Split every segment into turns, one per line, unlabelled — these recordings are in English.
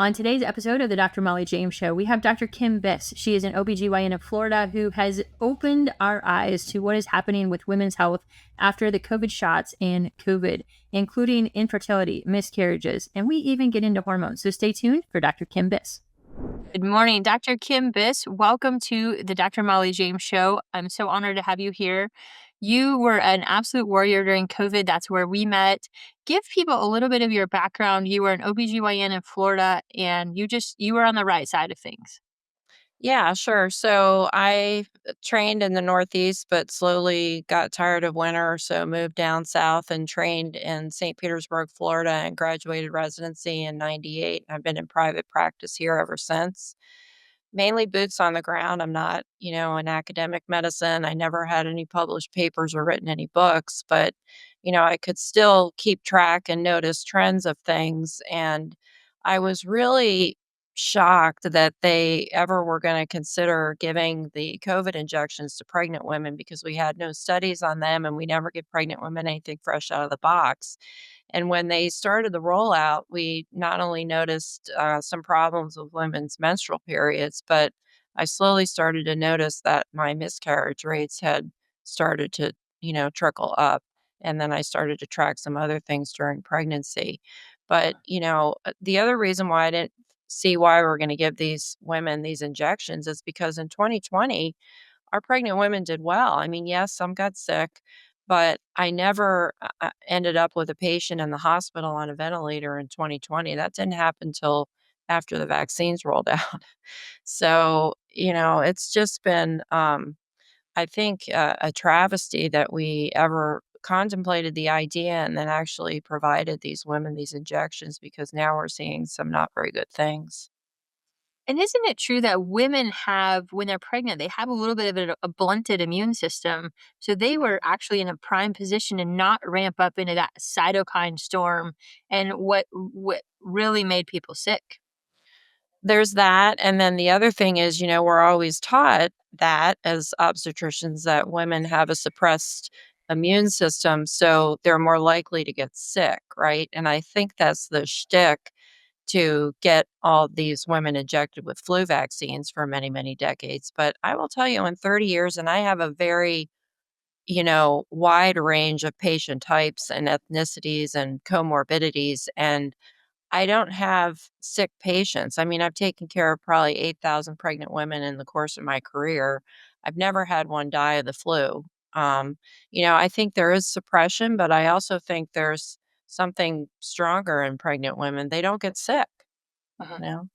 On today's episode of the Dr. Mollie James Show, we have Dr. Kim Biss. She is an OB-GYN of Florida who has opened our eyes to what is happening with women's health after the COVID shots and COVID, including infertility, miscarriages, and we even get into hormones. So stay tuned for Dr. Kim Biss. Good morning, Dr. Kim Biss. Welcome to the Dr. Mollie James Show. I'm so honored to have you here. You were an absolute warrior during COVID. That's where we met. Give people a little bit of your background. You were an OB-GYN in Florida, and you were on the right side of things.
Yeah, sure. So I trained in the Northeast, but slowly got tired of winter, so moved down south and trained in St. Petersburg, Florida, and graduated residency in '98. I've been in private practice here ever since. Mainly boots on the ground. I'm not, in academic medicine. I never had any published papers or written any books, but I could still keep track and notice trends of things. And I was really shocked that they ever were going to consider giving the COVID injections to pregnant women because we had no studies on them and we never give pregnant women anything fresh out of the box. And when they started the rollout, we not only noticed some problems with women's menstrual periods, but I slowly started to notice that my miscarriage rates had started to, trickle up. And then I started to track some other things during pregnancy. But, the other reason why I didn't see why we're going to give these women these injections is because in 2020, our pregnant women did well. I mean, yes, some got sick, but I never ended up with a patient in the hospital on a ventilator in 2020. That didn't happen until after the vaccines rolled out. So, it's just been, I think, a travesty that we ever contemplated the idea and then actually provided these women these injections because now we're seeing some not very good things.
And isn't it true that women have, when they're pregnant, they have a little bit of a blunted immune system? So they were actually in a prime position to not ramp up into that cytokine storm and what really made people sick.
There's that, and then the other thing is, we're always taught that as obstetricians that women have a suppressed immune system, so they're more likely to get sick, right? And I think that's the shtick to get all these women injected with flu vaccines for many, many decades. But I will tell you, in 30 years, and I have a very, wide range of patient types and ethnicities and comorbidities, and I don't have sick patients. I mean, I've taken care of probably 8,000 pregnant women in the course of my career. I've never had one die of the flu. I think there is suppression, but I also think there's something stronger in pregnant women. They don't get sick,
Uh-huh.
you know?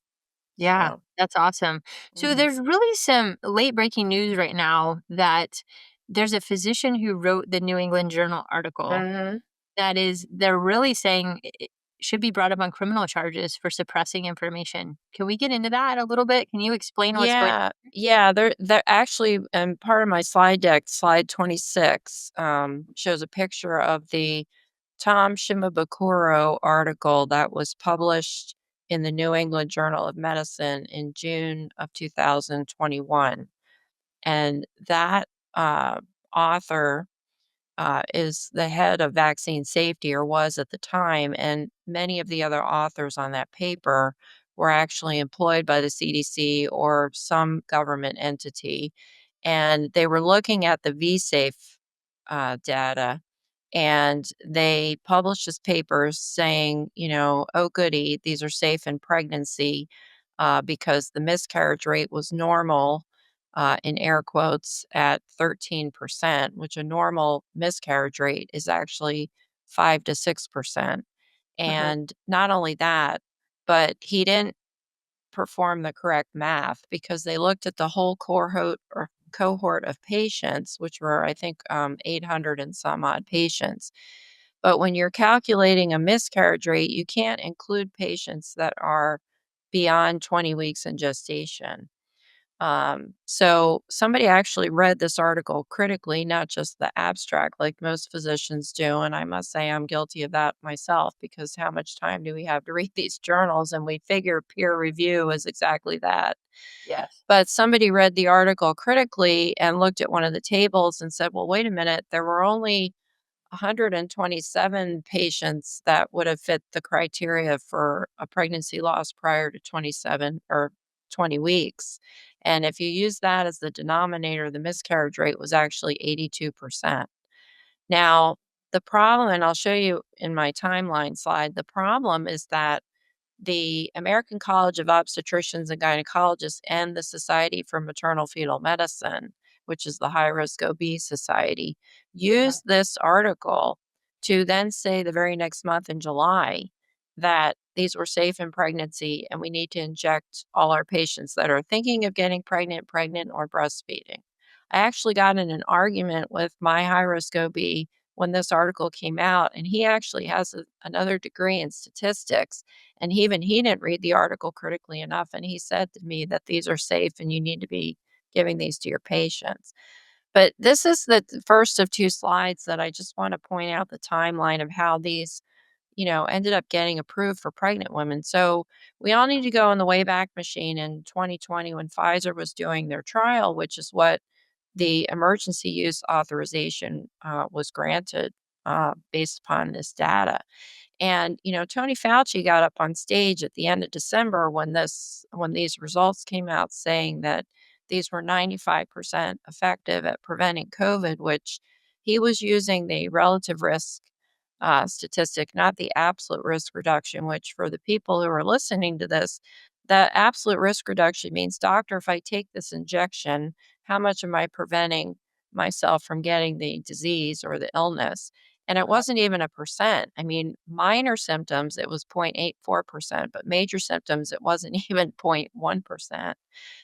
Yeah,
So,
that's awesome. So
mhm.
there's really some late breaking news right now that there's a physician who wrote the New England Journal article
Mhm.
they're really saying it should be brought up on criminal charges for suppressing information. Can we get into that a little bit? Can you explain what's going
Yeah, yeah, they're actually, part of my slide deck, slide 26, shows a picture of the Tom Shimabukuro article that was published in the New England Journal of Medicine in June of 2021. And that author is the head of vaccine safety, or was at the time. And many of the other authors on that paper were actually employed by the CDC or some government entity. And they were looking at the VSafe data, and they published this papers saying, oh, goody, these are safe in pregnancy because the miscarriage rate was normal, in air quotes, at 13%, which a normal miscarriage rate is actually 5 to 6%.
Mhm,
And not only that, but he didn't perform the correct math because they looked at the whole cohort of patients, which were, I think, 800 and some odd patients. But when you're calculating a miscarriage rate, you can't include patients that are beyond 20 weeks in gestation. So somebody actually read this article critically, not just the abstract, like most physicians do. And I must say, I'm guilty of that myself because how much time do we have to read these journals? And we figure peer review is exactly that.
yes.
But somebody read the article critically and looked at one of the tables and said, well, wait a minute, there were only 127 patients that would have fit the criteria for a pregnancy loss prior to 27 or 20 weeks. And if you use that as the denominator, the miscarriage rate was actually 82%. Now, the problem, and I'll show you in my timeline slide, the problem is that the American College of Obstetricians and Gynecologists and the Society for Maternal Fetal Medicine, which is the high risk OB society, used this article to then say the very next month in July that these were safe in pregnancy and we need to inject all our patients that are thinking of getting pregnant, or breastfeeding. I actually got in an argument with my high risk OB when this article came out, and he actually has another degree in statistics, and even he didn't read the article critically enough. And he said to me that these are safe and you need to be giving these to your patients. But this is the first of two slides that I just want to point out the timeline of how these, ended up getting approved for pregnant women. So we all need to go in the Wayback Machine in 2020 when Pfizer was doing their trial, which is what the emergency use authorization was granted based upon this data. And, Tony Fauci got up on stage at the end of December when these results came out saying that these were 95% effective at preventing COVID, which he was using the relative risk statistic, not the absolute risk reduction, which for the people who are listening to this, the absolute risk reduction means, doctor, if I take this injection, how much am I preventing myself from getting the disease or the illness? And it wasn't even a percent. I mean, minor symptoms, it was 0.84%, but major symptoms, it wasn't even 0.1%.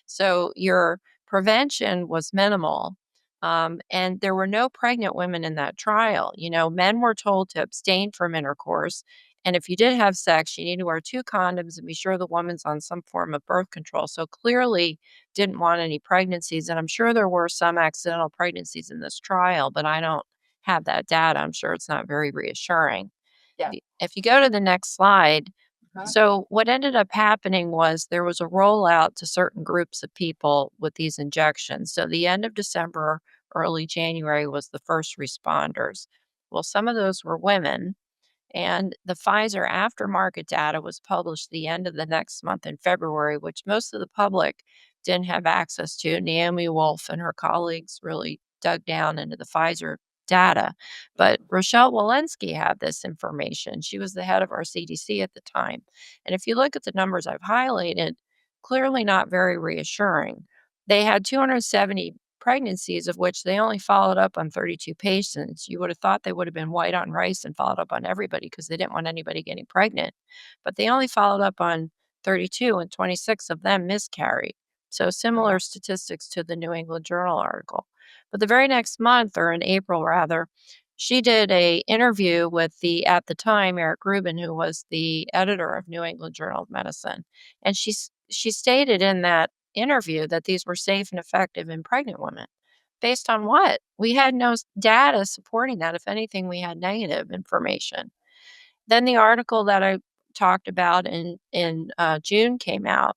So your prevention was minimal. And there were no pregnant women in that trial. Men were told to abstain from intercourse. And if you did have sex, you need to wear two condoms and be sure the woman's on some form of birth control. So clearly didn't want any pregnancies. And I'm sure there were some accidental pregnancies in this trial, but I don't have that data. I'm sure it's not very reassuring.
Yeah.
If you go to the next slide,
Uh-huh.
so what ended up happening was there was a rollout to certain groups of people with these injections. So the end of December, early January was the first responders. Well, some of those were women, and the Pfizer aftermarket data was published the end of the next month in February, which most of the public didn't have access to. Naomi Wolf and her colleagues really dug down into the Pfizer data. But Rochelle Walensky had this information. She was the head of our CDC at the time. And if you look at the numbers I've highlighted, clearly not very reassuring. They had 270 pregnancies, of which they only followed up on 32 patients. You would have thought they would have been white on rice and followed up on everybody because they didn't want anybody getting pregnant. But they only followed up on 32, and 26 of them miscarried. So similar statistics to the New England Journal article. But the very next month, or in April rather, she did a interview with at the time, Eric Rubin, who was the editor of New England Journal of Medicine. And she stated in that interview that these were safe and effective in pregnant women. Based on what? We had no data supporting that. If anything, we had negative information. Then the article that I talked about in June came out.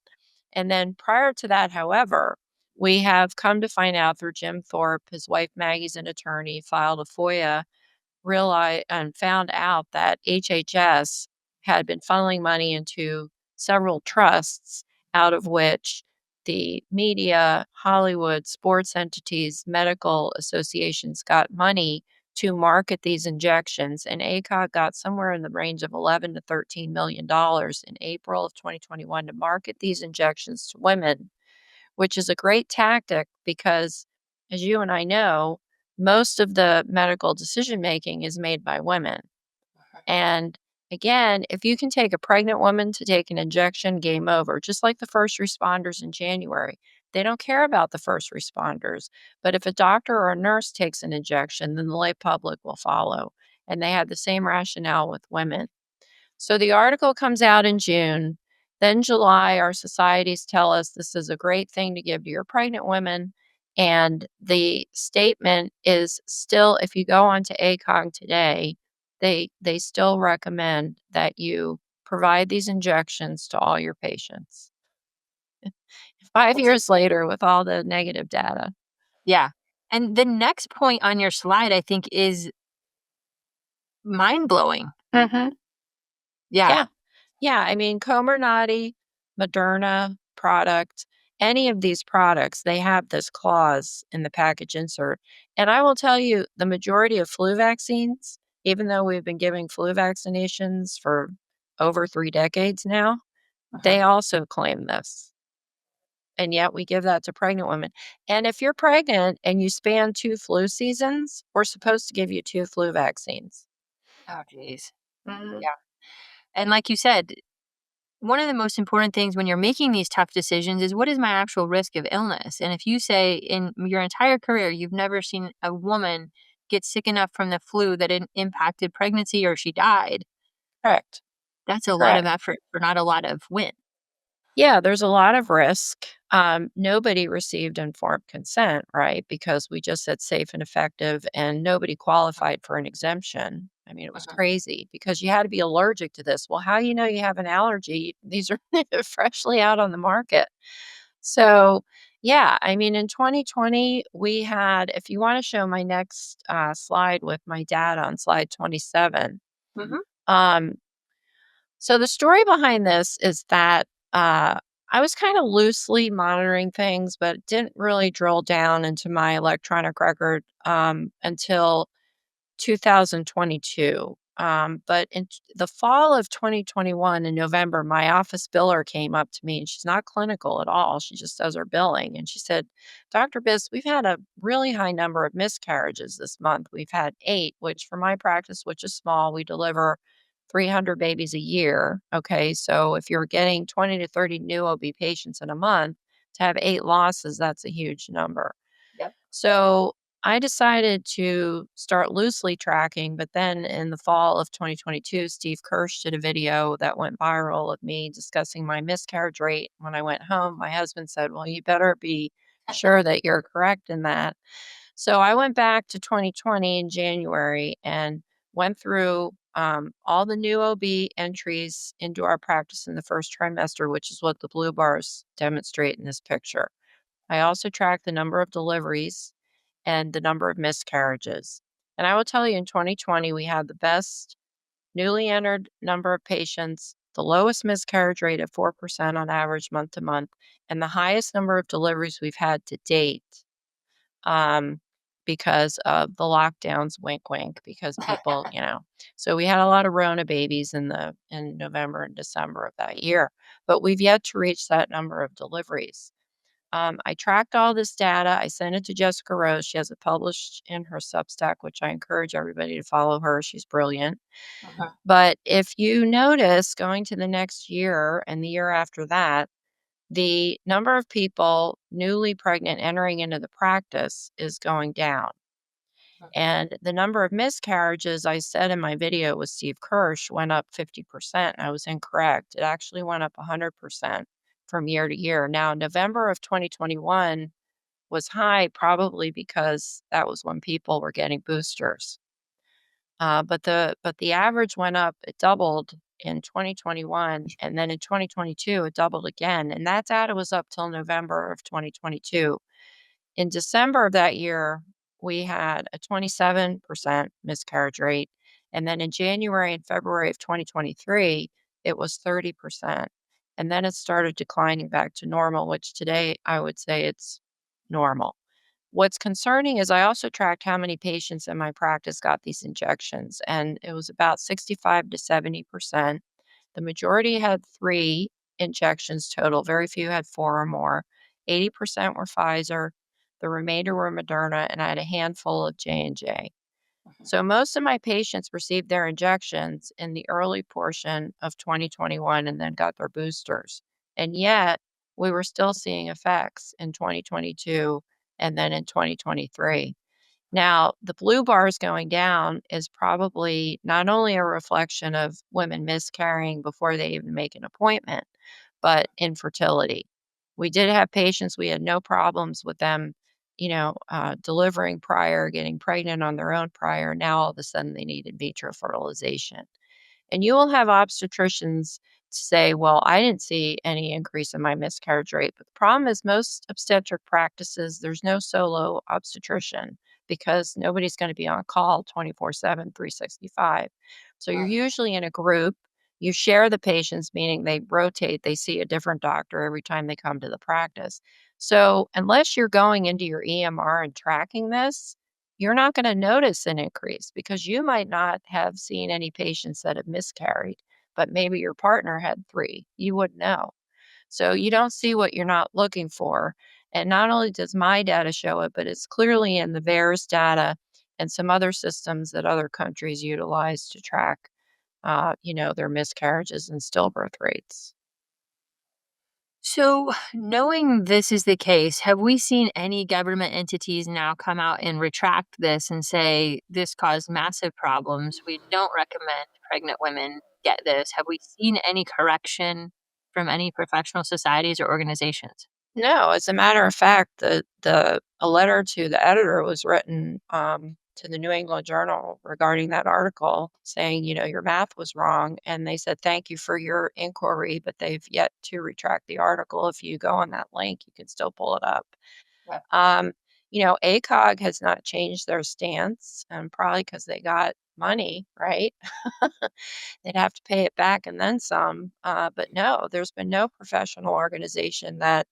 And then prior to that, however, we have come to find out through Jim Thorpe, his wife Maggie's an attorney, filed a FOIA, realized and found out that HHS had been funneling money into several trusts, out of which the media, Hollywood, sports entities, medical associations got money to market these injections. And ACOG got somewhere in the range of 11 to $13 million in April of 2021 to market these injections to women, which is a great tactic because, as you and I know, most of the medical decision making is made by women. And again, if you can take a pregnant woman to take an injection, game over, just like the first responders in January. They don't care about the first responders. But if a doctor or a nurse takes an injection, then the lay public will follow. And they had the same rationale with women. So the article comes out in June. Then July, our societies tell us this is a great thing to give to your pregnant women. And the statement is still, if you go onto ACOG today, they still recommend that you provide these injections to all your patients. 5 years later, with all the negative data.
Yeah. And the next point on your slide, I think, is mind-blowing.
Yeah.
Yeah.
Yeah. I mean, Comirnaty, Moderna product, any of these products, they have this clause in the package insert. And I will tell you, the majority of flu vaccines, even though we've been giving flu vaccinations for over 3 decades now,
Uh-huh.
they also claim this. And yet we give that to pregnant women. And if you're pregnant and you span 2 flu seasons, we're supposed to give you 2 flu vaccines.
Oh, geez.
Mhm.
Yeah. And like you said, one of the most important things when you're making these tough decisions is what is my actual risk of illness? And if you say in your entire career you've never seen a woman get sick enough from the flu that it impacted pregnancy or she died,
Correct.
that's a lot of
Correct.
effort for not a lot of win.
Yeah, there's a lot of risk. Nobody received informed consent, right? Because we just said safe and effective, and nobody qualified for an exemption. I mean, it was
Mhm.
crazy because you had to be allergic to this. Well, how you have an allergy? These are freshly out on the market. So, yeah, I mean, in 2020, we had, if you want to show my next slide with my data on slide 27,
Mhm.
um, so the story behind this is that I was kind of loosely monitoring things, but didn't really drill down into my electronic record until 2022. But in the fall of 2021, in November, my office biller came up to me, and she's not clinical at all. She just does her billing. And she said, Dr. Biss, we've had a really high number of miscarriages this month. We've had 8, which for my practice, which is small, we deliver 300 babies a year. Okay. So if you're getting 20 to 30 new OB patients in a month, to have 8 losses, that's a huge number.
Yep.
So I decided to start loosely tracking, but then in the fall of 2022, Steve Kirsch did a video that went viral of me discussing my miscarriage rate. When I went home, my husband said, well, you better be sure that you're correct in that. So I went back to 2020 in January and went through all the new OB entries into our practice in the first trimester, which is what the blue bars demonstrate in this picture. I also tracked the number of deliveries and the number of miscarriages. And I will tell you, in 2020, we had the best newly entered number of patients, the lowest miscarriage rate of 4% on average month to month, and the highest number of deliveries we've had to date um, because of the lockdowns, wink, wink, because people, so we had a lot of Rona babies in November and December of that year, but we've yet to reach that number of deliveries. I tracked all this data. I sent it to Jessica Rose. She has it published in her Substack, which I encourage everybody to follow her. She's brilliant.
Uh-huh.
But if you notice, going to the next year and the year after that, the number of people newly pregnant entering into the practice is going down. And the number of miscarriages, I said in my video with Steve Kirsch, went up 50%. I was incorrect. It actually went up 100% from year to year. Now, November of 2021 was high, probably because that was when people were getting boosters. But the average went up. It doubled in 2021, and then in 2022 it doubled again. And that data was up till November of 2022. In December of that year, we had a 27% miscarriage rate. And then in January and February of 2023, it was 30%. And then it started declining back to normal, which today I would say it's normal. What's concerning is I also tracked how many patients in my practice got these injections, and it was about 65 to 70%. The majority had 3 injections total, very few had 4 or more. 80% were Pfizer, the remainder were Moderna, and I had a handful of J&J. So most of my patients received their injections in the early portion of 2021 and then got their boosters. And yet, we were still seeing effects in 2022 and then in 2023. Now, the blue bars going down is probably not only a reflection of women miscarrying before they even make an appointment, but infertility. We did have patients, we had no problems with them, delivering prior, getting pregnant on their own prior. Now, all of a sudden, they need in vitro fertilization. And you will have obstetricians say, well, I didn't see any increase in my miscarriage rate. But the problem is, most obstetric practices, there's no solo obstetrician. because nobody's going to be on call 24/7, 365. So you're
Right.
usually in a group. You share the patients, meaning they rotate, they see a different doctor every time they come to the practice. So unless you're going into your EMR and tracking this, you're not going to notice an increase because you might not have seen any patients that have miscarried, but maybe your partner had three. You wouldn't know. So you don't see what you're not looking for. And not only does my data show it, but it's clearly in the VAERS data and some other systems that other countries utilize to track, their miscarriages and stillbirth rates.
So, knowing this is the case, have we seen any government entities now come out and retract this and say this caused massive problems? We don't recommend pregnant women get this. Have we seen any correction from any professional societies or organizations?
No, as a matter of fact, the a letter to the editor was written to the New England Journal regarding that article, saying, your math was wrong, and they said thank you for your inquiry, but they've yet to retract the article. If you go on that link, you can still pull it up.
Yeah.
Um, ACOG has not changed their stance, probably because they got money, right? They'd have to pay it back and then some. But no, there's been no professional organization that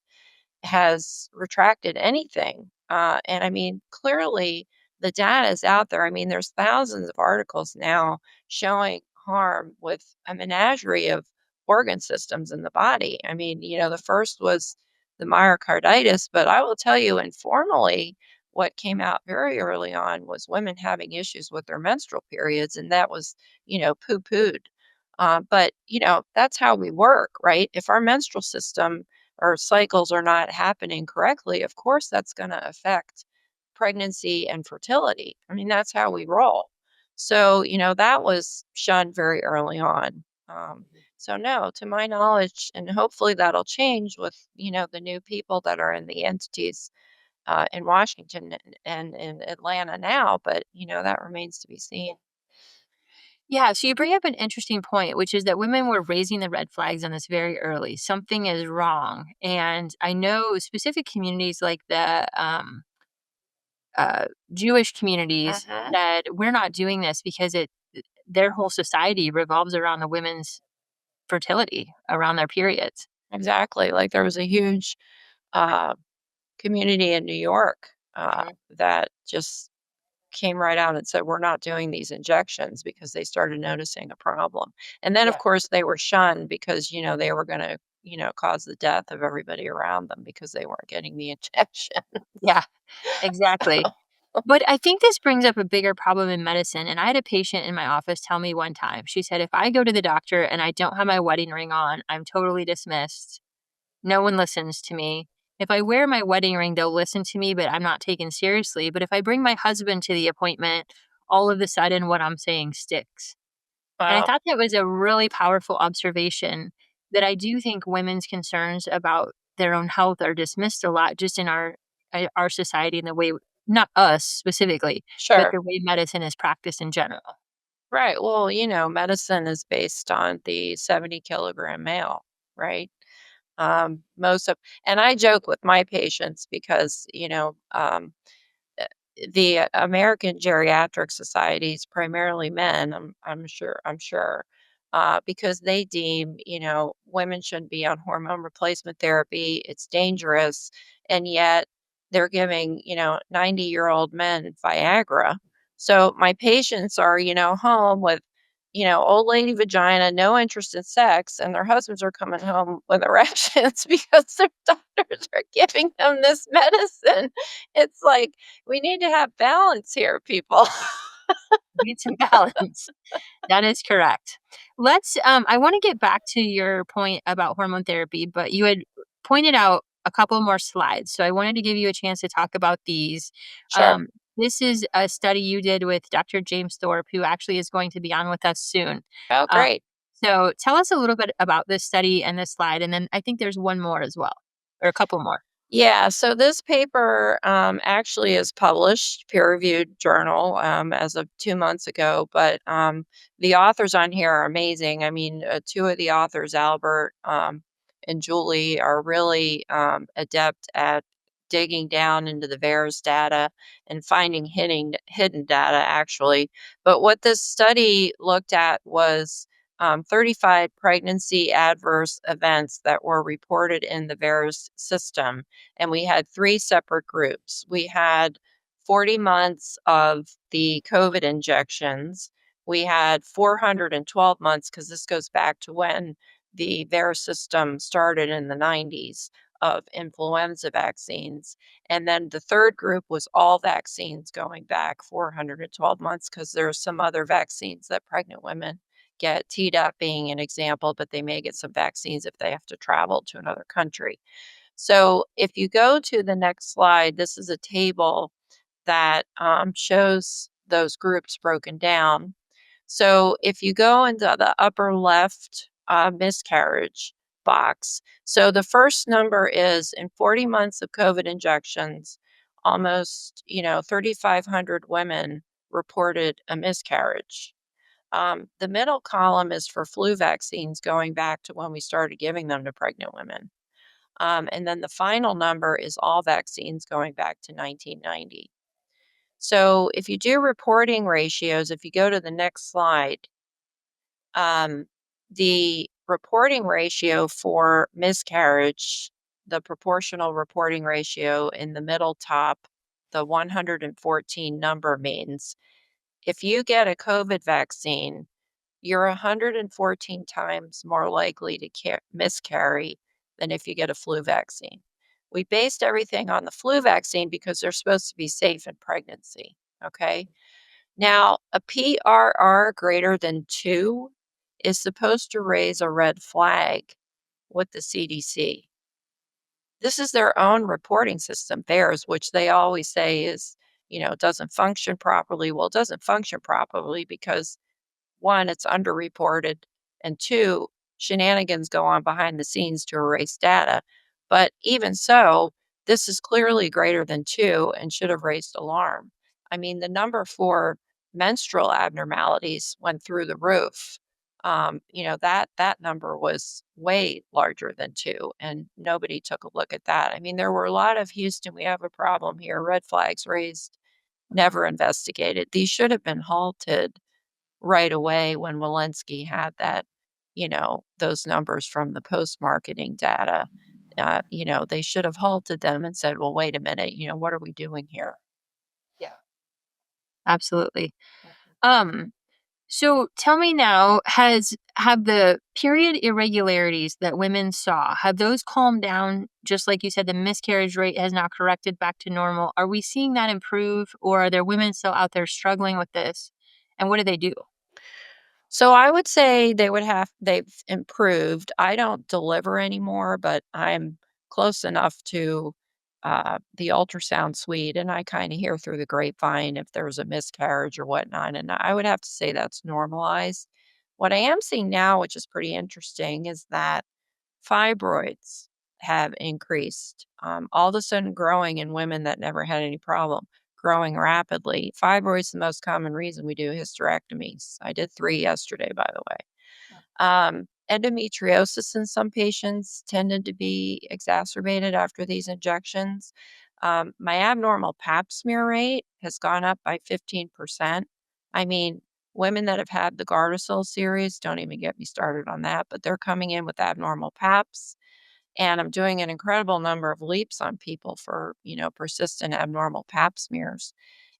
has retracted anything. And I mean, clearly the data is out there. I mean, there's thousands of articles now showing harm with a menagerie of organ systems in the body. I mean, the first was the myocarditis, but I will tell you informally, what came out very early on was women having issues with their menstrual periods, and that was, poo pooed. But, that's how we work, right? If our menstrual system or cycles are not happening correctly, of course that's going to affect pregnancy and fertility. I mean, that's how we roll. So, that was shunned very early on. So, no, to my knowledge, and hopefully that'll change with, the new people that are in the entities in Washington and in Atlanta now, but, that remains to be seen.
Yeah, so you bring up an interesting point, which is that women were raising the red flags on this very early. Something is wrong. And I know specific communities like the uh, Jewish communities
Uh-huh.
said, we're not doing this because their whole society revolves around the women's fertility, around their periods.
Exactly. Like there was a huge uh, community in New York
Mhm.
that just came right out and said, "We're not doing these injections," because they started noticing a problem. And then, of
Yeah.
course, they were shunned because, they were gonna, cause the death of everybody around them because they weren't getting the injection.
Yeah, exactly. But I think this brings up a bigger problem in medicine. And I had a patient in my office tell me one time, she said, if I go to the doctor and I don't have my wedding ring on, I'm totally dismissed. No one listens to me. If I wear my wedding ring, they'll listen to me, but I'm not taken seriously. But if I bring my husband to the appointment, all of a sudden what I'm saying sticks. And I
Wow.
thought that was a really powerful observation that I do think women's concerns about their own health are dismissed a lot just in our society and the way, not us specifically, but
Sure.
the way medicine is practiced in general.
Right. Well, medicine is based on the 70-kilogram male, right? Most of and I joke with my patients because, uh, the American Geriatric Society is primarily men. I'm sure, because they deem women shouldn't be on hormone replacement therapy. It's dangerous, and yet they're giving 90-year-old men Viagra. So my patients are home with old lady vagina, no interest in sex, and their husbands are coming home with erections because their doctors are giving them this medicine. It's like we need to have balance here, people.
Need some balance. That is correct. I want to get back to your point about hormone therapy, but you had pointed out a couple more slides. So I wanted to give you a chance to talk about these.
Sure.
Um, this is a study you did with Dr. James Thorpe, who actually is going to be on with us soon.
Oh,
Uh,
great.
so tell us a little bit about this study and this slide, and then I think there's one more as well, or a couple more.
Yeah, so this paper actually is published, peer-reviewed journal as of 2 months ago, but the authors on here are amazing. I mean, two of the authors, Albert and Julie, are really adept at digging down into the VAERS data and finding hidden data, actually. But what this study looked at was 35 pregnancy adverse events that were reported in the VAERS system. And we had 3 separate groups. We had 40 months of the COVID injections. We had 412 months, because this goes back to when the VAERS system started in the 90s, of influenza vaccines. And then the third group was all vaccines going back 412 months, because there are some other vaccines that pregnant women get, Tdap being an example, but they may get some vaccines if they have to travel to another country. So if you go to the next slide, this is a table that shows those groups broken down. So if you go into the upper left miscarriage box, so the first number is in 40 months of COVID injections, almost 3,500 women reported a miscarriage. The middle column is for flu vaccines going back to when we started giving them to pregnant women. And then the final number is all vaccines going back to 1990. So if you do reporting ratios, if you go to the next slide, the reporting ratio for miscarriage, the proportional reporting ratio in the middle top, the 114 number, means if you get a COVID vaccine, you're 114 times more likely to miscarry than if you get a flu vaccine. We based everything on the flu vaccine because they're supposed to be safe in pregnancy. Okay. Now, a PRR greater than 2 is supposed to raise a red flag with the CDC. This is their own reporting system, theirs, which they always say is, doesn't function properly. Well, it doesn't function properly because, one, it's underreported, and two, shenanigans go on behind the scenes to erase data. But even so, this is clearly greater than 2 and should have raised alarm. I mean, the number for menstrual abnormalities went through the roof. That number was way larger than 2, and nobody took a look at that. I mean, there were a lot of Houston, we have a problem here, red flags raised, never investigated. These should have been halted right away when Walensky had that, those numbers from the post-marketing data. They should have halted them and said, well, wait a minute, what are we doing here? Yeah.
Absolutely. Um, so tell me now, have the period irregularities that women saw, have those calmed down? Just like you said, the miscarriage rate has now corrected back to normal. Are we seeing that improve, or are there women still out there struggling with this? And what do they do?
So I would say they've improved. I don't deliver anymore, but I'm close enough to the ultrasound suite, and I kind of hear through the grapevine if there's a miscarriage or whatnot. And I would have to say that's normalized. What I am seeing now, which is pretty interesting, is that fibroids have increased, all of a sudden growing in women that never had any problem, growing rapidly. Fibroids the most common reason we do hysterectomies. I did 3 yesterday, by the way. Endometriosis in some patients tended to be exacerbated after these injections. My abnormal pap smear rate has gone up by 15%. I mean, women that have had the Gardasil series, don't even get me started on that, but they're coming in with abnormal paps. And I'm doing an incredible number of leaps on people for, persistent abnormal pap smears.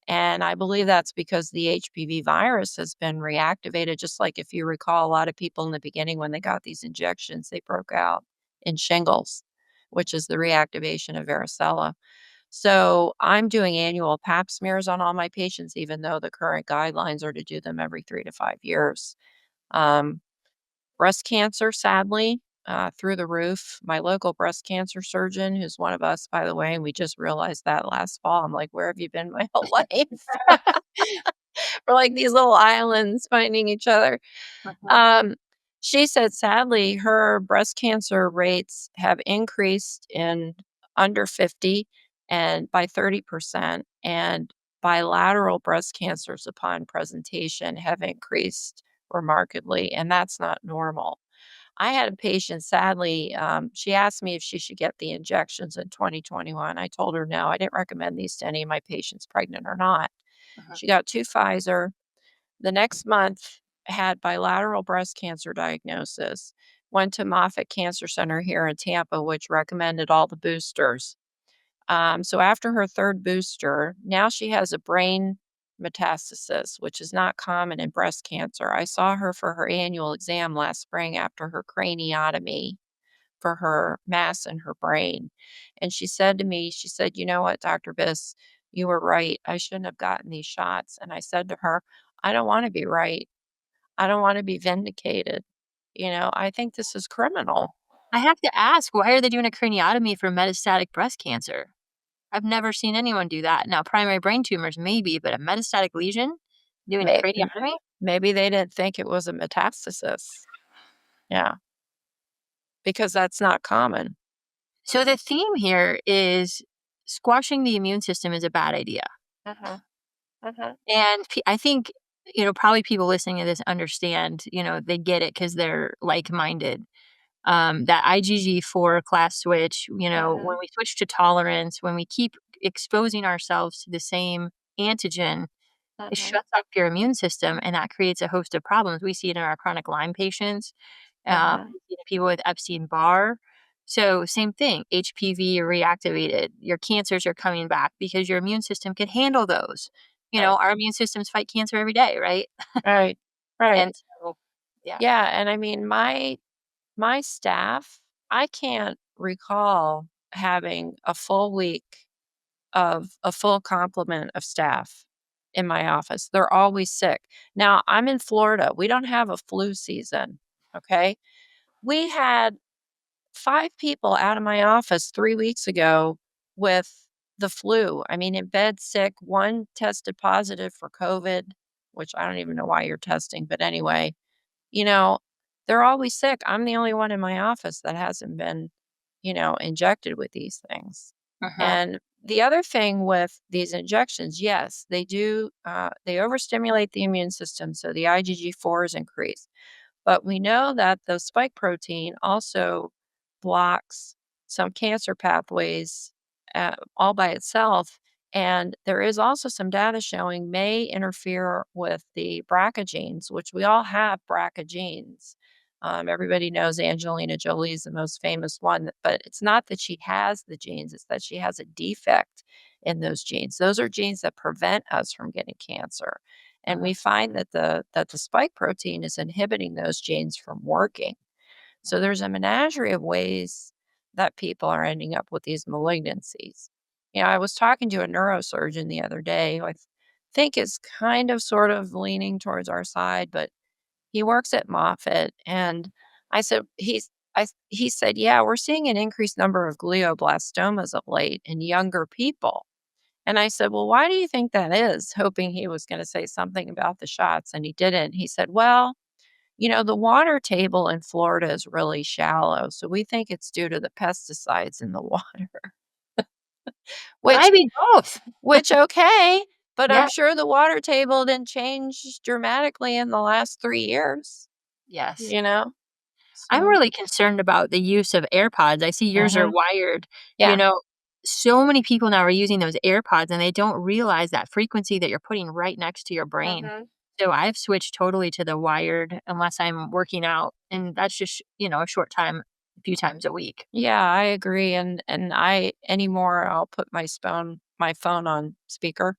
And I believe that's because the HPV virus has been reactivated. Just like, if you recall, a lot of people in the beginning, when they got these injections, they broke out in shingles, which is the reactivation of varicella. So I'm doing annual pap smears on all my patients, even though the current guidelines are to do them every 3 to 5 years. Um, Breast cancer, sadly, through the roof. My local breast cancer surgeon, who's one of us, by the way, and we just realized that last fall. I'm like, where have you been my whole life? We're like these little islands finding each other.
Uh-huh.
Um, she said, sadly, her breast cancer rates have increased in under 50 and by 30%, and bilateral breast cancers upon presentation have increased remarkably, and that's not normal. I had a patient, sadly, she asked me if she should get the injections in 2021. I told her no, I didn't recommend these to any of my patients, pregnant or not.
Uh-huh.
She got 2 Pfizer. The next month, had bilateral breast cancer diagnosis, went to Moffitt Cancer Center here in Tampa, which recommended all the boosters. So after her 3rd booster, now she has a brain metastasis, which is not common in breast cancer. I saw her for her annual exam last spring after her craniotomy for her mass in her brain. And she said to me, she said, "You know what, Dr. Biss, you were right. I shouldn't have gotten these shots." And I said to her, "I don't want to be right. I don't want to be vindicated. I think this is criminal."
I have to ask, why are they doing a craniotomy for metastatic breast cancer? I've never seen anyone do that. Now, primary brain tumors, maybe, but a metastatic lesion? Doing a
Maybe,
craniotomy?
maybe they didn't think it was a metastasis. Yeah, because that's not common.
So the theme here is squashing the immune system is a bad idea.
Uh-huh. Uh-huh.
And I think, probably people listening to this understand, they get it because they're like minded. That IgG4 class switch, when
Uh-huh.
we switch to tolerance, when we keep exposing ourselves to the same antigen, it
Uh-huh.
shuts off your immune system and that creates a host of problems. We see it in our chronic Lyme patients,
Uh-huh.
we see it in people with Epstein Barr. So, same thing, HPV reactivated, your cancers are coming back because your immune system can handle those.
Right.
Our immune systems fight cancer every day, right?
Right. Right.
And so, yeah.
Yeah, and I mean, my staff, I can't recall having a full week of a full complement of staff in my office. They're always sick. Now, I'm in Florida. We don't have a flu season, okay? We had 5 people out of my office 3 weeks ago with the flu. I mean, in bed sick. 1 tested positive for COVID, which I don't even know why you're testing, but anyway, you know, they're always sick. I'm the only one in my office that hasn't been, injected with these things.
Uh-huh.
And the other thing with these injections, yes, they overstimulate the immune system, so the IgG4 is increased. But we know that the spike protein also blocks some cancer pathways all by itself. And there is also some data showing may interfere with the BRCA genes, which we all have BRCA genes. Everybody knows Angelina Jolie is the most famous one, but it's not that she has the genes, it's that she has a defect in those genes. Those are genes that prevent us from getting cancer. And
Uh-huh.
we find that the spike protein is inhibiting those genes from working. So there's a menagerie of ways that people are ending up with these malignancies. I was talking to a neurosurgeon the other day who I think is kind of sort of leaning towards our side, but he works at Moffitt. And I said, he said, yeah, we're seeing an increased number of glioblastomas of late in younger people. And I said, "Well, why do you think that is?" Hoping he was going to say something about the shots, and he didn't. He said, "Well, the water table in Florida is really shallow, so we think it's due to the pesticides in the water." Which,
Might be both.
okay, but I'm
Yeah.
sure the water table didn't change dramatically in the last 3 years,
Yes.
you know?
I'm
So,
really concerned about the use of AirPods. I see yours are
mhm,
wired. You
yeah,
know, so many people now are using those AirPods and they don't realize that frequency that you're putting right next to your brain.
mhm.
So I've switched totally to the wired unless I'm working out. And that's just, a short time, a few times a week.
Yeah, I agree, and I anymore, I'll put my phone on speaker.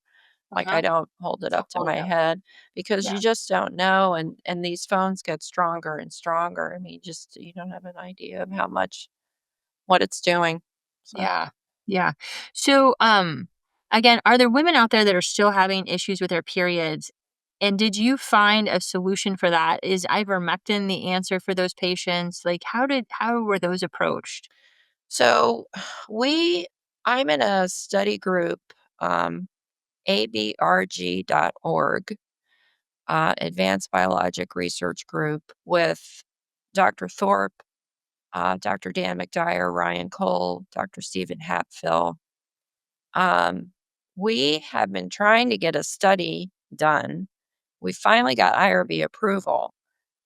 Like, I
Uh-huh.
don't hold it
Don't
up to
hold it
my
up.
head because
Yeah.
you just don't know, and these phones get stronger and stronger. I mean, just you don't have an idea of how much what it's doing. So,
Yeah. Yeah. So, again, are there women out there that are still having issues with their periods? And did you find a solution for that? Is ivermectin the answer for those patients? Like, how were those approached?
so we I'm in a study group, abrg.org, Advanced Biologic Research Group with Dr. Thorpe, Dr. Dan McDyer, Ryan Cole, Dr. Stephen Hatfill. Um, we have been trying to get a study done. We finally got IRB approval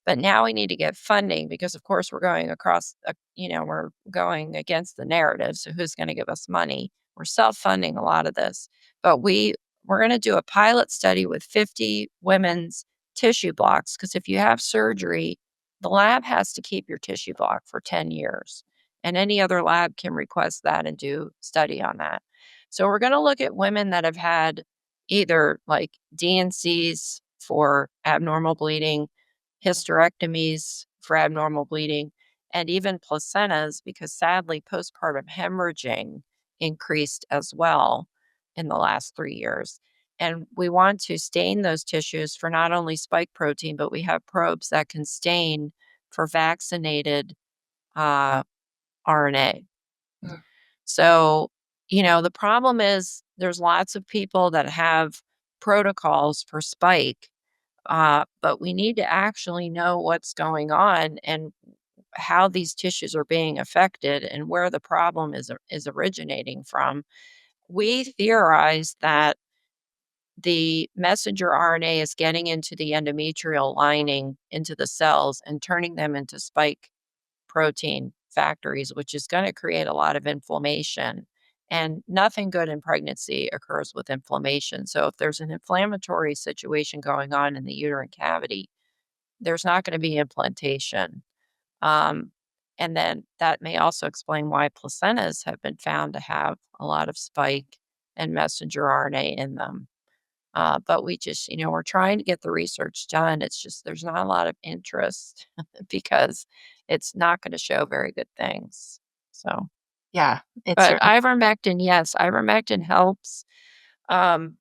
But now we need to get funding because, of course, we're going across, we're going against the narrative. So who's going to give us money? We're self-funding a lot of this, but we're going to do a pilot study with 50 women's tissue blocks because if you have surgery, the lab has to keep your tissue block for 10 years, and any other lab can request that and do study on that. So we're going to look at women that have had either like DNCs for abnormal bleeding, hysterectomies for abnormal bleeding, and even placentas, because sadly, postpartum hemorrhaging increased as well in the last 3 years. And we want to stain those tissues for not only spike protein, but we have probes that can stain for vaccinated RNA.
Mm.
So, the problem is there's lots of people that have protocols for spike, but we need to actually know what's going on and how these tissues are being affected and where the problem is originating from. We theorize that the messenger RNA is getting into the endometrial lining, into the cells, and turning them into spike protein factories, which is going to create a lot of inflammation. And nothing good in pregnancy occurs with inflammation. So, if there's an inflammatory situation going on in the uterine cavity, there's not going to be implantation. Um, and then that may also explain why placentas have been found to have a lot of spike and messenger RNA in them. But we just, we're trying to get the research done. It's just there's not a lot of interest because it's not going to show very good things. So,
Yeah, it's
but
certainly.
ivermectin, yes, ivermectin helps. Um,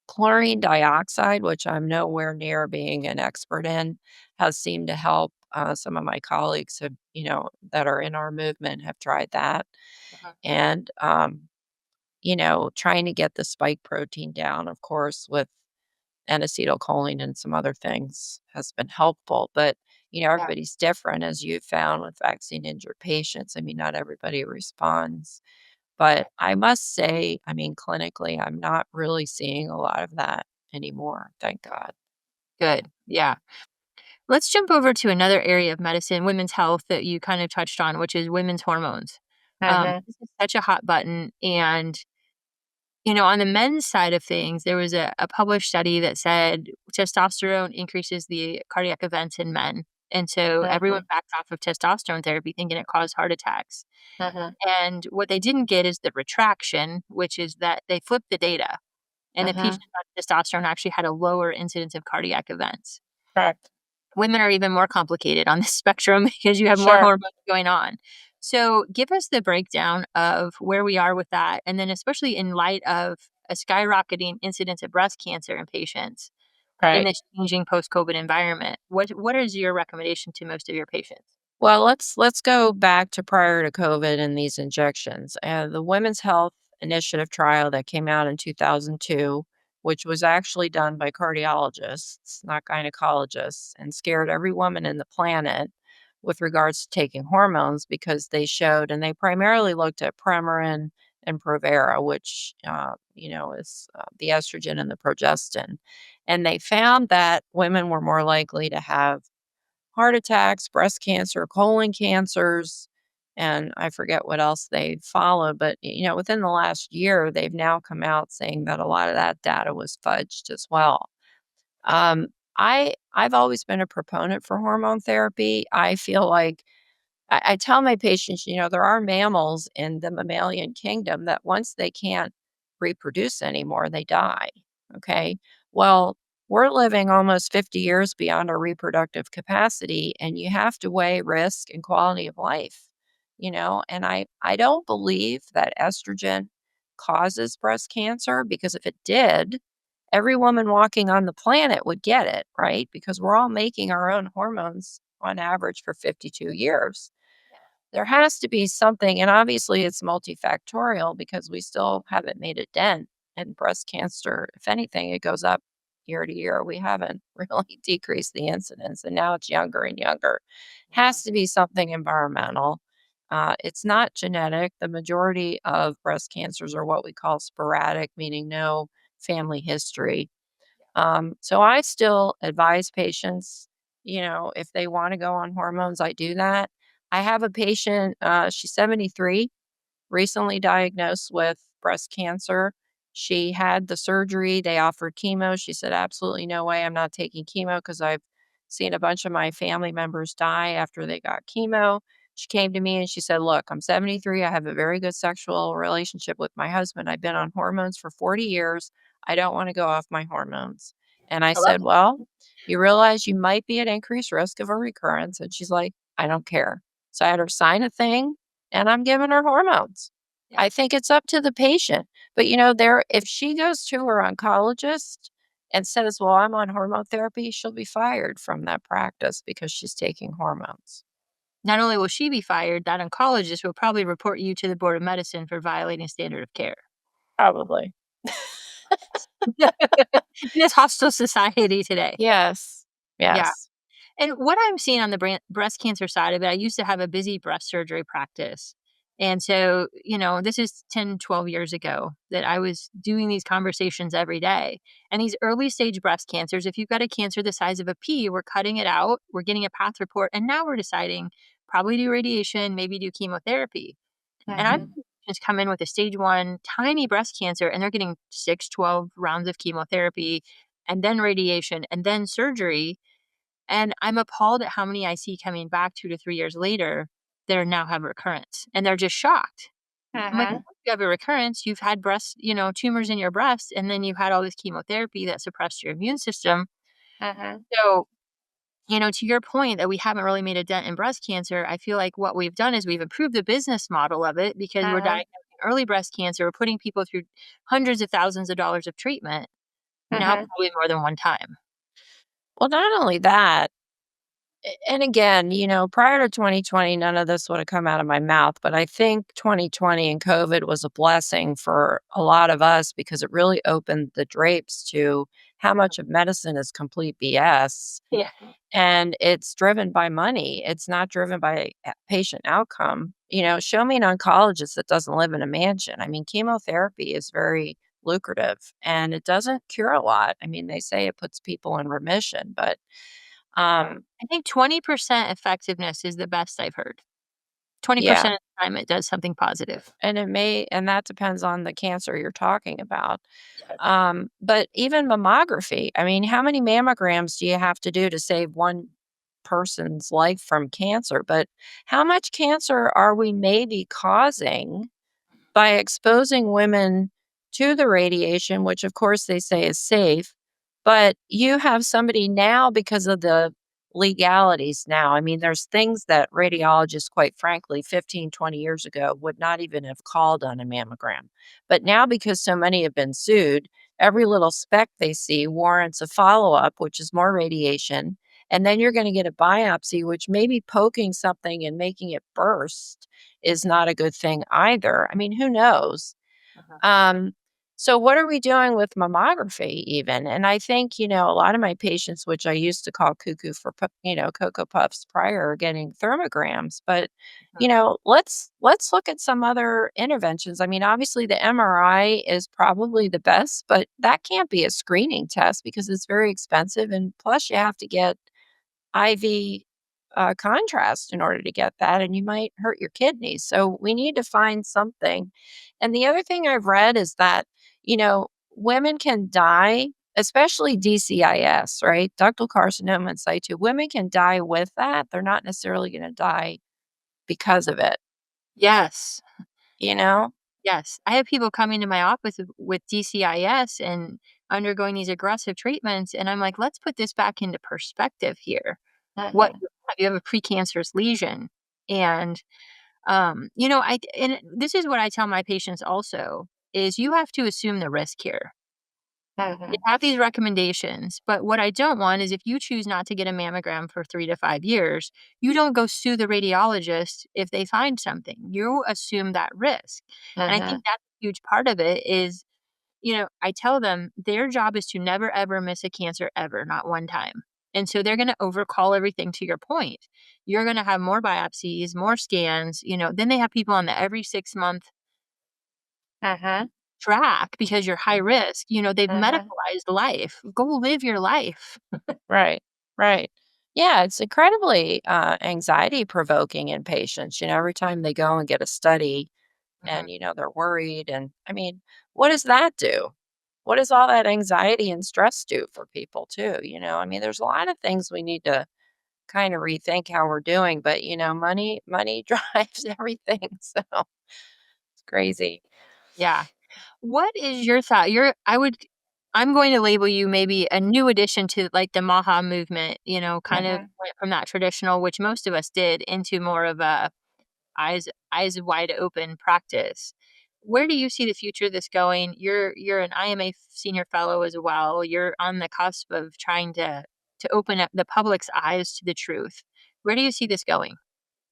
Chlorine dioxide, which I'm nowhere near being an expert in, has seemed to help. Some of my colleagues have, that are in our movement have tried that.
Mhm.
And, trying to get the spike protein down, of course, with N-acetylcholine and some other things has been helpful. But,
Yeah.
everybody's different, as you found with vaccine injured patients. I mean, not everybody responds. But I must say, I mean, clinically, I'm not really seeing a lot of that anymore, thank God.
Good. Yeah. Let's jump over to another area of medicine, women's health, that you kind of touched on, which is women's hormones.
Mhm.
This is such a hot button. And, on the men's side of things, there was a published study that said testosterone increases the cardiac events in men. And so everyone
Mhm.
backed off of testosterone therapy thinking it caused heart attacks.
Mhm.
And what they didn't get is the retraction, which is that they flipped the data. And the
Mhm.
patients on testosterone actually had a lower incidence of cardiac events.
Correct.
Women are even more complicated on this spectrum because you have more
Sure.
hormones going on. So, give us the breakdown of where we are with that. And then, especially in light of a skyrocketing incidence of breast cancer in patients in
Right.
this changing post COVID environment, what is your recommendation to most of your patients?
Well, let's go back to prior to COVID and these injections. The Women's Health Initiative trial that came out in 2002, which was actually done by cardiologists, not gynecologists, and scared every woman in the planet with regards to taking hormones because they showed, and they primarily looked at Premarin and Provera, which is the estrogen and the progestin, and they found that women were more likely to have heart attacks, breast cancer, colon cancers, and I forget what else they followed. But, within the last year, they've now come out saying that a lot of that data was fudged as well. Um, I've always been a proponent for hormone therapy. I feel like I tell my patients, there are mammals in the mammalian kingdom that once they can't reproduce anymore, they die. Okay. Well, we're living almost 50 years beyond our reproductive capacity, and you have to weigh risk and quality of life, and I don't believe that estrogen causes breast cancer because if it did, every woman walking on the planet would get it, right? Because we're all making our own hormones on average for 52 years. There has to be something, and obviously it's multifactorial because we still haven't made a dent in breast cancer. If anything, it goes up year to year. We haven't really decreased the incidence, and now it's younger and younger.
Yeah.
Has to be something environmental. It's not genetic. The majority of breast cancers are what we call sporadic, meaning no family history. So I still advise patients if they want to go on hormones, I do that. I have a patient, she's 73, recently diagnosed with breast cancer. She had the surgery. They offered chemo. She said, absolutely no way. I'm not taking chemo because I've seen a bunch of my family members die after they got chemo. She came to me and she said, look, I'm 73. I have a very good sexual relationship with my husband. I've been on hormones for 40 years. I don't want to go off my hormones. And I
I love
said, well, you realize you might be at increased risk of a recurrence. And she's like, I don't care. So I had her sign a thing and I'm giving her hormones.
Yeah.
I think it's up to the patient. But if she goes to her oncologist and says, "Well, I'm on hormone therapy," she'll be fired from that practice because she's taking hormones.
Not only will she be fired, that oncologist will probably report you to the Board of Medicine for violating standard of care.
Probably.
In this hostile society today.
Yes.
Yeah.
Yes.
And what I'm seeing on the breast cancer side of it, I used to have a busy breast surgery practice. And so, this is 10, 12 years ago that I was doing these conversations every day. And these early stage breast cancers, if you've got a cancer the size of a pea, we're cutting it out, we're getting a path report, and now we're deciding probably do radiation, maybe do chemotherapy. And I've
Mhm.
just come in with a stage 1 tiny breast cancer, and they're getting 6, 12 rounds of chemotherapy and then radiation and then surgery, and I'm appalled at how many I see coming back 2 to 3 years later that are now have recurrence, and they're just shocked. I'm like,
Mhm.
"Well, you have a recurrence, you've had tumors in your breast, and then you've had all this chemotherapy that suppressed your immune system."
Mhm.
So, to your point that we haven't really made a dent in breast cancer, I feel like what we've done is we've improved the business model of it because we're
Mhm.
diagnosing early breast cancer, we're putting people through hundreds of thousands of dollars of treatment, now
Mhm.
probably more than one time.
Well, not only that, and again, prior to 2020, none of this would have come out of my mouth. But I think 2020 and COVID was a blessing for a lot of us because it really opened the drapes to how much of medicine is complete BS.
Yeah.
And it's driven by money. It's not driven by patient outcome. Show me an oncologist that doesn't live in a mansion. I mean, chemotherapy is very lucrative and it doesn't cure a lot. I mean, they say it puts people in remission, but
I think 20% effectiveness is the best I've heard.
yeah.
20% of the time it does something positive.
And that depends on the cancer you're talking about.
Yes.
But even mammography, I mean, how many mammograms do you have to do to save one person's life from cancer? But how much cancer are we maybe causing by exposing women to the radiation, which of course they say is safe, but you have somebody now because of the legalities now. I mean, there's things that radiologists, quite frankly, 15, 20 years ago would not even have called on a mammogram. But now, because so many have been sued, every little speck they see warrants a follow up, which is more radiation. And then you're going to get a biopsy, which maybe poking something and making it burst is not a good thing either. I mean, who knows?
Uh-huh.
Um, so what are we doing with mammography even? And I think, a lot of my patients, which I used to call cuckoo for, Cocoa Puffs prior are getting thermograms, but let's look at some other interventions. I mean, obviously the MRI is probably the best, but that can't be a screening test because it's very expensive. And plus you have to get IV contrast in order to get that, and you might hurt your kidneys. So we need to find something. And the other thing I've read is that, women can die, especially DCIS, right? Ductal carcinoma in situ. Women can die with that. They're not necessarily going to die because of it,
Yes.
you know?
Yes. I have people coming to my office with DCIS and undergoing these aggressive treatments, and I'm like, "Let's put this back into perspective here. What
Mhm.
you have a precancerous lesion." And, and this is what I tell my patients also, is you have to assume the risk here. They
Mhm.
have these recommendations, but what I don't want is if you choose not to get a mammogram for 3 to 5 years, you don't go sue the radiologist if they find something. You assume that risk. And I think
Mhm.
that's a huge part of it is, I tell them their job is to never ever miss a cancer ever, not one time. And so they're going to overcall everything to your point. You're going to have more biopsies, more scans, then they have people on the every 6-month
Mhm.
track because you're high risk. They've
Mhm.
medicalized life. Go live your life.
Right. Right. Yeah, it's incredibly anxiety provoking in patients. Every time they go and get a study
Mhm.
and, they're worried. And I mean, what does that do? What does all that anxiety and stress do for people, too? I mean, there's a lot of things we need to kind of rethink how we're doing, but money drives everything. So it's crazy.
Yeah. What is your thought? I'm going to label you maybe a new addition to like the Maha movement, kind of
Hmm.
went from that traditional, which most of us did, into more of a eyes wide open practice. Where do you see the future of this going? You're an IMA senior fellow as well. You're on the cusp of trying to open up the public's eyes to the truth. Where do you see this going?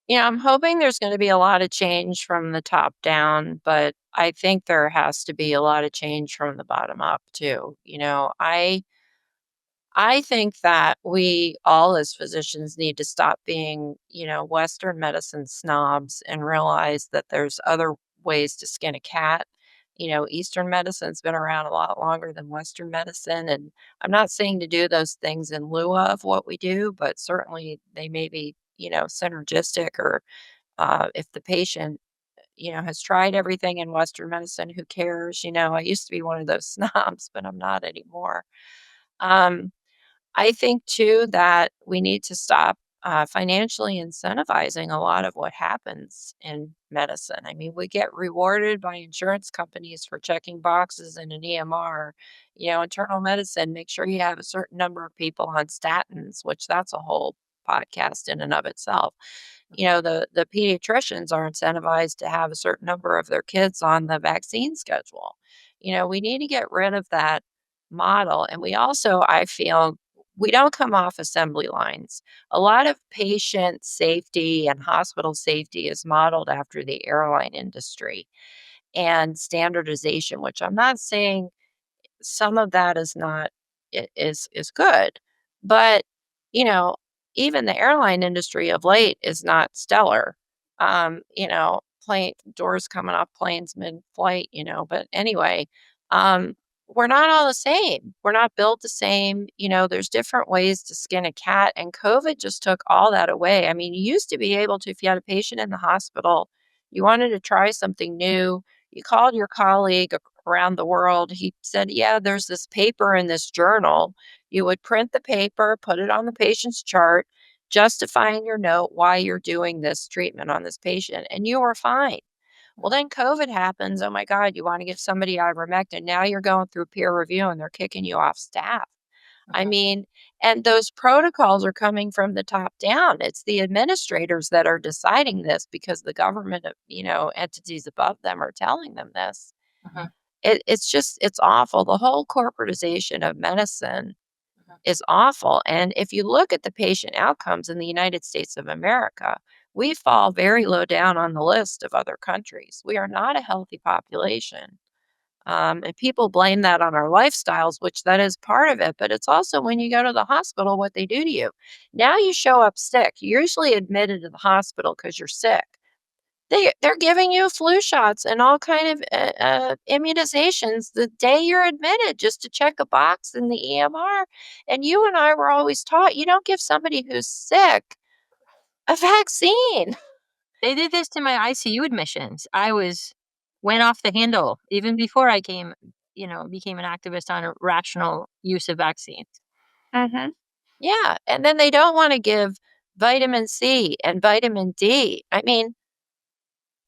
Yeah, I'm hoping there's going to be a lot of change from the top down, but I think there has to be a lot of change from the bottom up too. I think that we all as physicians need to stop being, Western medicine snobs and realize that there's other ways to skin a cat. Eastern medicine's been around a lot longer than Western medicine. And I'm not saying to do those things in lieu of what we do, but certainly they may be, synergistic or if the patient, has tried everything in Western medicine, who cares? I used to be one of those snobs, but I'm not anymore. Um, I think too that we need to stop financially incentivizing a lot of what happens in medicine. I mean, we get rewarded by insurance companies for checking boxes in an EMR. Internal medicine, make sure you have a certain number of people on statins, which that's a whole podcast in and of itself. The pediatricians are incentivized to have a certain number of their kids on the vaccine schedule. We need to get rid of that model. And we also, I feel, we don't come off assembly lines. A lot of patient safety and hospital safety is modeled after the airline industry and standardization, which I'm not saying some of that is not is good, but you know, even the airline industry of late is not stellar. Plane doors coming off planes mid-flight, but anyway, um, we're not all the same. We're not built the same. There's different ways to skin a cat, and COVID just took all that away. I mean, you used to be able to, if you had a patient in the hospital, you wanted to try something new, you called your colleague around the world. He said, yeah, there's this paper in this journal. You would print the paper, put it on the patient's chart, justifying your note why you're doing this treatment on this patient, and you were fine. Well, then COVID happens. Oh my God, you want to give somebody ivermectin. Now you're going through peer review and they're kicking you off staff. I
Mhm,
mean, and those protocols are coming from the top down. It's the administrators that are deciding this because the government, entities above them are telling them this.
mhm,
It's awful. The whole corporatization of medicine
mhm,
is awful. And if you look at the patient outcomes in the United States of America, we fall very low down on the list of other countries. We are not a healthy population. And people blame that on our lifestyles, which that is part of it. But it's also when you go to the hospital, what they do to you. Now you show up sick. You're usually admitted to the hospital because you're sick. They're giving you flu shots and all kind of immunizations the day you're admitted just to check a box in the EMR. And you and I were always taught you don't give somebody who's sick a vaccine.
they did this to my ICU admissions. Went off the handle even before I became an activist on a rational use of vaccines.
Mhm. Yeah, and then they don't want to give vitamin C and vitamin D. I mean,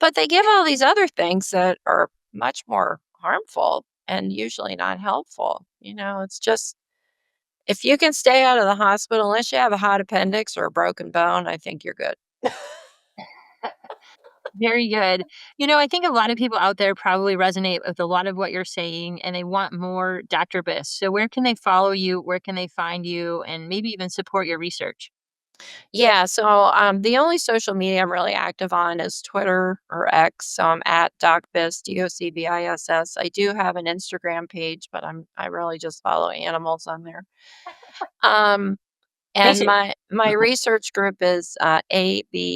but they give all these other things that are much more harmful and usually not helpful. It's just if you can stay out of the hospital, unless you have a hot appendix or a broken bone, I think you're good.
Very good. I think a lot of people out there probably resonate with a lot of what you're saying and they want more Dr. Biss. So where can they follow you? Where can they find you and maybe even support your research?
Yeah, so the only social media I'm really active on is Twitter or X. So I'm at DocBiss, DocBiss. I do have an Instagram page, but I really just follow animals on there. Um, And
Basic.
my research group is abrg.org.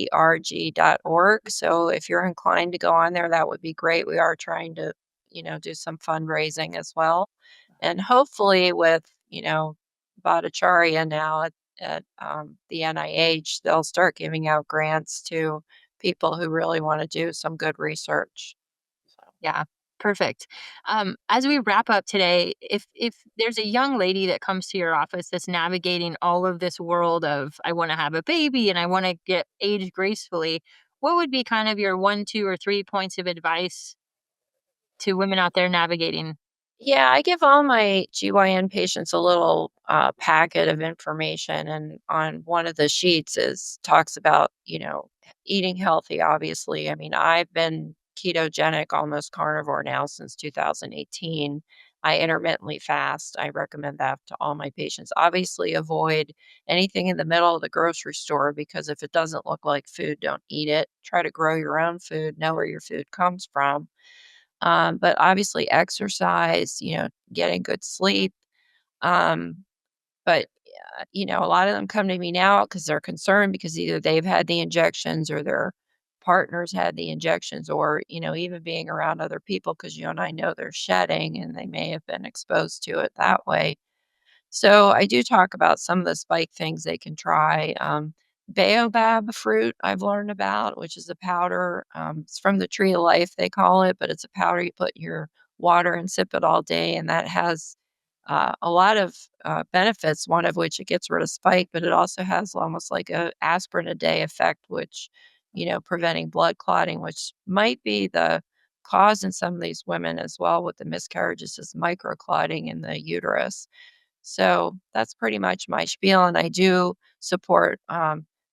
So if you're inclined to go on there, that would be great. We are trying to, do some fundraising as well. And hopefully with, Bhattacharya now, the NIH, they'll start giving out grants to people who really want to do some good research. So.
Yeah, perfect. As we wrap up today, if there's a young lady that comes to your office that's navigating all of this world of I want to have a baby and I want to get aged gracefully, what would be kind of your 1, 2, or 3 points of advice to women out there navigating?
Yeah, I give all my GYN patients a little packet of information, and on one of the sheets is talks about eating healthy. Obviously, I mean I've been ketogenic, almost carnivore now since 2018. I intermittently fast. I recommend that to all my patients. Obviously, avoid anything in the middle of the grocery store because if it doesn't look like food, don't eat it. Try to grow your own food. Know where your food comes from, but obviously exercise, getting good sleep. Um, but a lot of them come to me now because they're concerned because either they've had the injections or their partners had the injections, or even being around other people because you and I know they're shedding and they may have been exposed to it that way. So I do talk about some of the spike things they can try. Baobab fruit I've learned about, which is a powder. It's from the tree of life, they call it, but it's a powder you put in your water and sip it all day. And that has a lot of benefits, one of which it gets rid of spike, but it also has almost like a aspirin a day effect, which, preventing blood clotting, which might be the cause in some of these women as well with the miscarriages is microclotting in the uterus. So that's pretty much my spiel, and I do support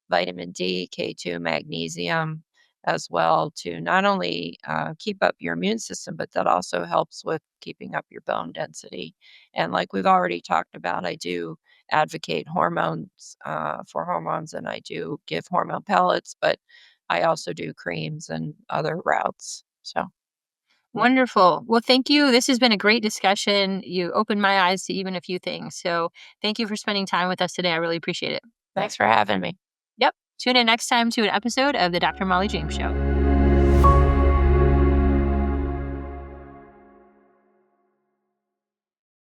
vitamin D, K2, magnesium as well to not only keep up your immune system, but that also helps with keeping up your bone density. And like we've already talked about, I do advocate hormones for hormones, and I do give hormone pellets, but I also do creams and other routes. So
Wonderful. Well, thank you. This has been a great discussion. You opened my eyes to even a few things. So thank you for spending time with us today. I really appreciate it.
thanks for having me.
Yep. Tune in next time to an episode of the Dr. Mollie James Show.